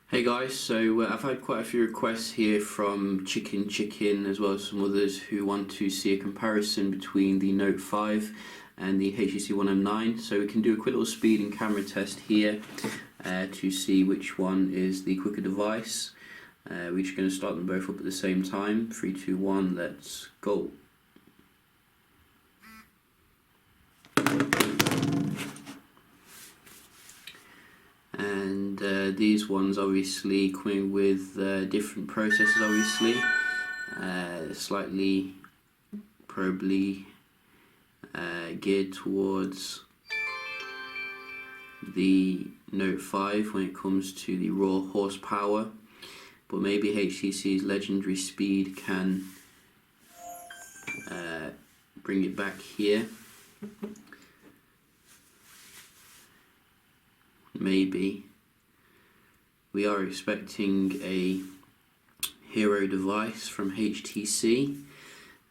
Hey guys, so I've had quite a few requests here from Chicken as well as some others who want to see a comparison between the Note 5 and the HTC One M9. So we can do a quick little speed and camera test here to see which one is the quicker device. We're just going to start them both up at the same time. 3, 2, 1, let's go. And these ones obviously coming with different processors, obviously slightly probably geared towards the Note 5 when it comes to the raw horsepower, but maybe HTC's legendary speed can bring it back here. Maybe. We are expecting a hero device from HTC,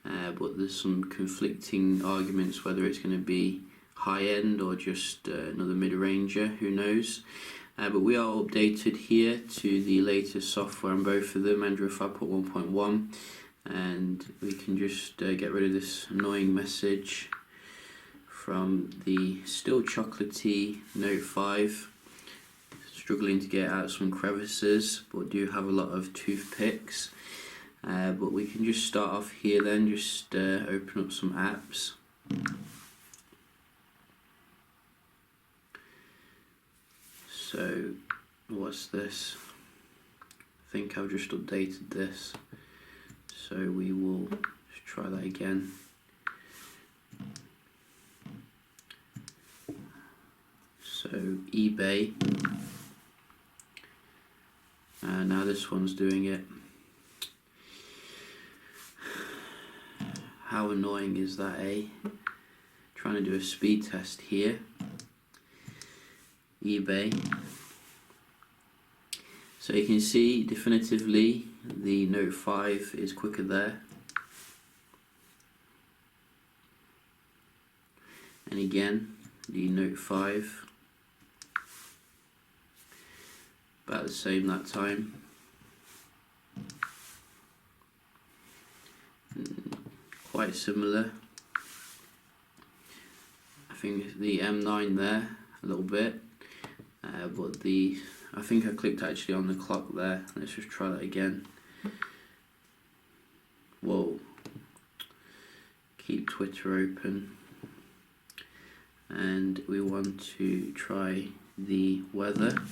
but there's some conflicting arguments whether it's going to be high-end or just another mid-ranger, who knows. But we are updated here to the latest software on both of them, Android 5.1.1, and we can just get rid of this annoying message from the still chocolatey Note 5. Struggling to get out some crevices, but do have a lot of toothpicks. But we can just start off here then, just open up some apps. So, what's this? I think I've just updated this. So we will just try that again. So eBay. Now this one's doing it. How annoying is that, eh? Trying to do a speed test here. eBay. So you can see definitively the Note 5 is quicker there. And again, the Note 5. About the same that time. Quite similar. I think the M9 there a little bit, but I think I clicked actually on the clock there. Let's just try that again. Whoa. Keep Twitter open, and we want to try the weather.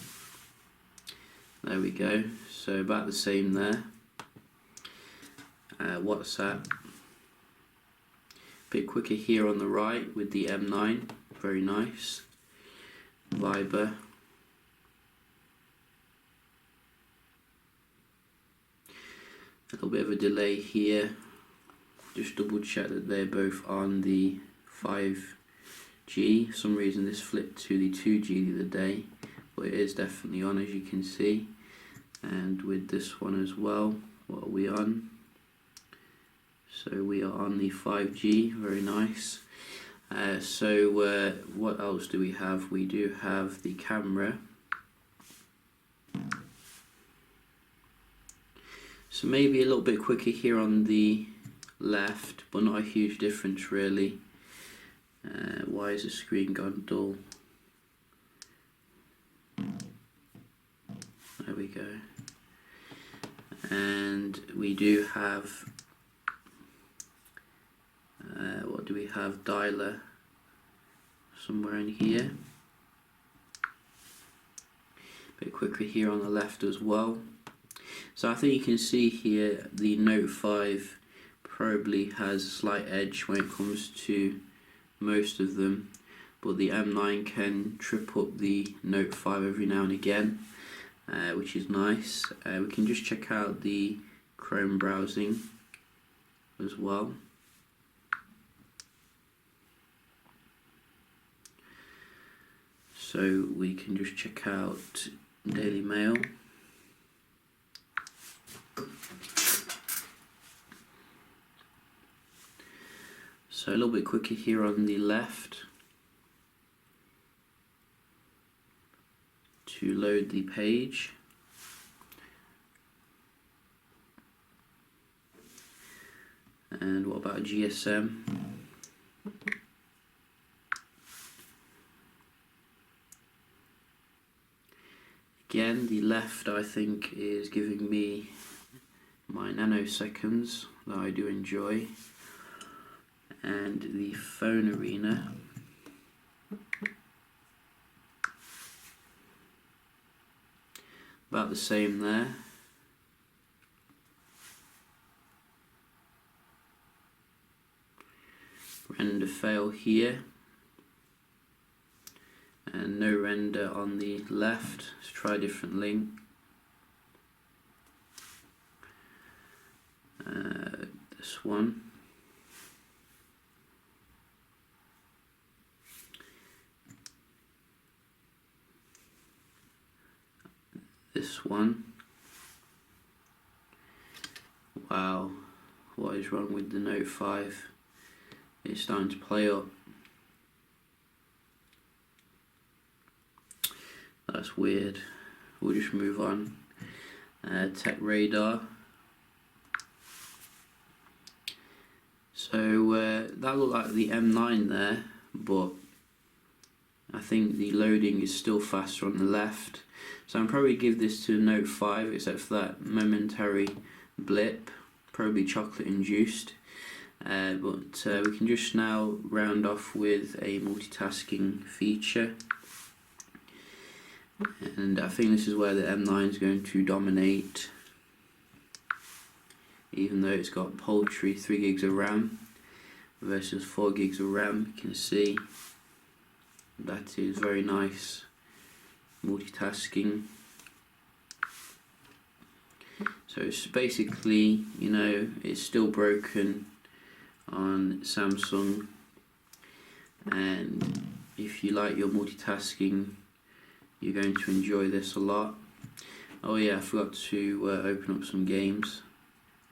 There we go, so about the same there. WhatsApp, bit quicker here on the right with the M9, very nice. Viber, a little bit of a delay here, just double check that they're both on the 5G. For some reason this flipped to the 2G the other day, but it is definitely on, as you can see. And with this one as well, what are we on? So we are on the 5G, very nice. So what else do we have? We do have the camera. So maybe a little bit quicker here on the left, but not a huge difference really. Why is the screen gone dull? There we go. And we do have, what do we have? Dialer somewhere in here. A bit quicker here on the left as well. So I think you can see here the Note 5 probably has a slight edge when it comes to most of them, but the M9 can trip up the Note 5 every now and again. Which is nice. We can just check out the Chrome browsing as well. So we can just check out Daily Mail. So a little bit quicker here on the left. to load the page. And what about GSM? Again, the left I think is giving me my nanoseconds that I do enjoy, and the phone arena about the same there. Render fail here, and no render on the left. Let's try a different link. This one. This one. Wow, what is wrong with the Note 5? It's starting to play up. That's weird. We'll just move on. Tech radar. So that looked like the M9 there, but I think the loading is still faster on the left. So I'm probably give this to Note 5, except for that momentary blip, probably chocolate induced. But we can just now round off with a multitasking feature, and I think this is where the M9 is going to dominate, even though it's got paltry 3 gigs of RAM versus 4 gigs of RAM. You can see that is very nice multitasking. So it's basically, you know, it's still broken on Samsung, and if you like your multitasking, you're going to enjoy this a lot. Oh yeah, I forgot to open up some games.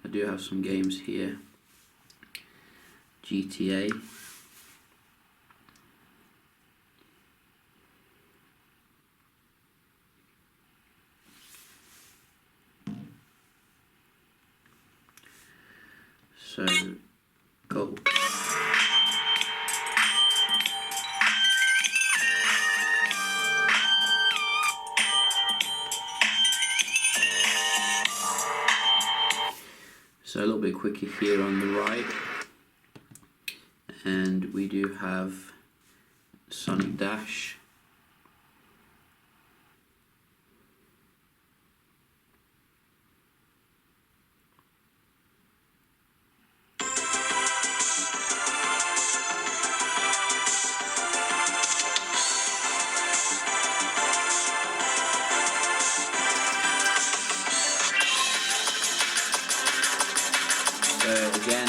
I do have some games here. GTA. So, go. So a little bit quicker here on the right, and we do have Sonic Dash. Again,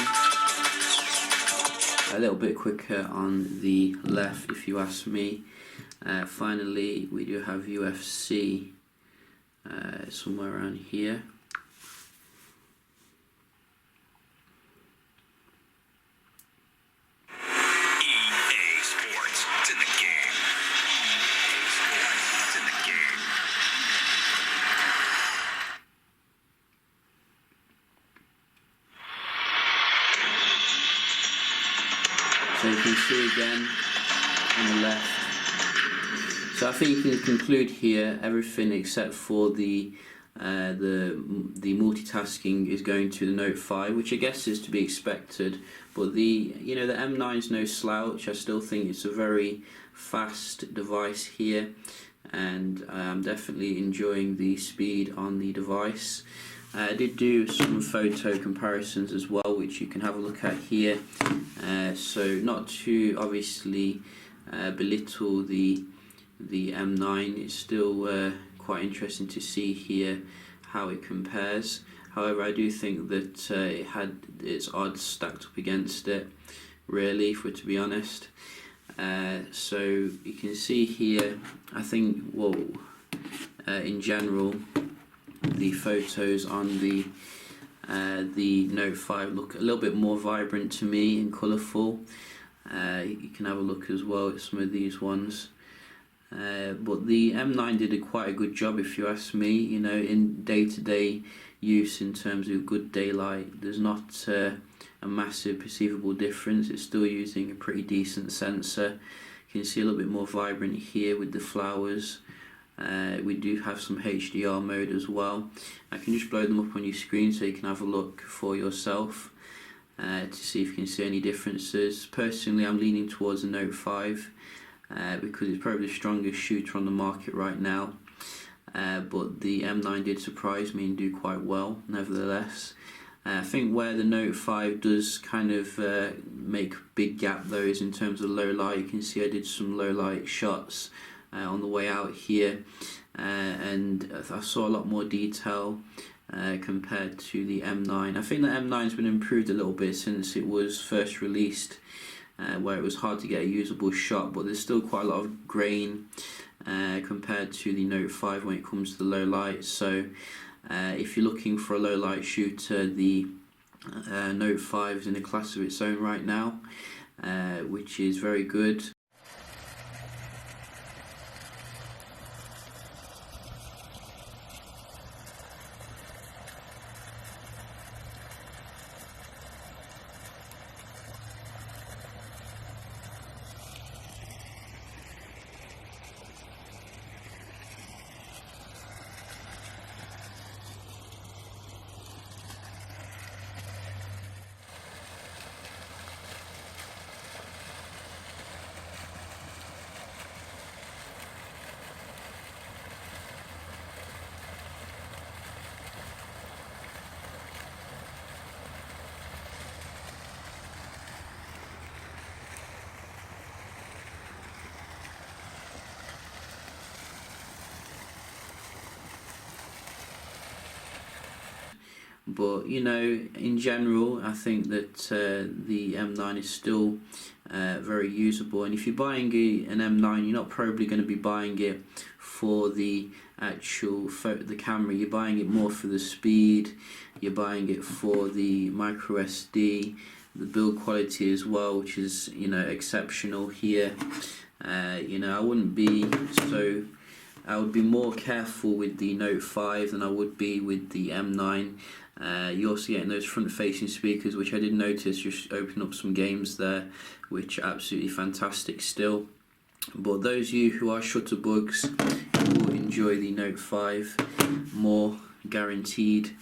a little bit quicker on the left if you ask me. Finally, we do have UFC somewhere around here. EA Sports, it's in the game. It's in the game. So you can see again on the left. So I think you can conclude here everything except for the multitasking is going to the Note 5, which I guess is to be expected. But the M9 is no slouch. I still think it's a very fast device here, and I'm definitely enjoying the speed on the device. I did do some photo comparisons as well, which you can have a look at here. So not to obviously belittle the M9, it's still quite interesting to see here how it compares. However, I do think that it had its odds stacked up against it, really, for to be honest. So you can see here, I think, well, in general, the photos on the Note 5 look a little bit more vibrant to me and colourful. You can have a look as well at some of these ones. But the M9 did quite a good job, if you ask me. You know, in day-to-day use, in terms of good daylight, there's not a massive perceivable difference. It's still using a pretty decent sensor. You can see a little bit more vibrant here with the flowers. We do have some HDR mode as well. I can just blow them up on your screen so you can have a look for yourself to see if you can see any differences. Personally, I'm leaning towards the Note 5 because it's probably the strongest shooter on the market right now. But the M9 did surprise me and do quite well nevertheless. I think where the Note 5 does kind of make a big gap though is in terms of low light. You can see I did some low light shots on the way out here, and I saw a lot more detail compared to the M9. I think the M9's been improved a little bit since it was first released, where it was hard to get a usable shot, but there's still quite a lot of grain compared to the Note 5 when it comes to the low light. So if you're looking for a low light shooter, the Note 5 is in a class of its own right now, which is very good. But you know, in general, I think that the M9 is still very usable. And if you're buying an M9, you're not probably going to be buying it for the actual the camera. You're buying it more for the speed. You're buying it for the micro SD, the build quality as well, which is, you know, exceptional here. You know, I would be more careful with the Note 5 than I would be with the M9. You're also getting those front-facing speakers, which I did notice just open up some games there, which are absolutely fantastic still. But those of you who are shutterbugs will enjoy the Note 5 more, guaranteed.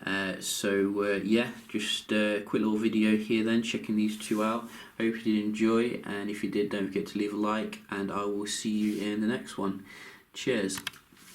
Yeah, just a quick little video here then, checking these two out. Hope you did enjoy, and if you did, don't forget to leave a like, and I will see you in the next one. Cheers.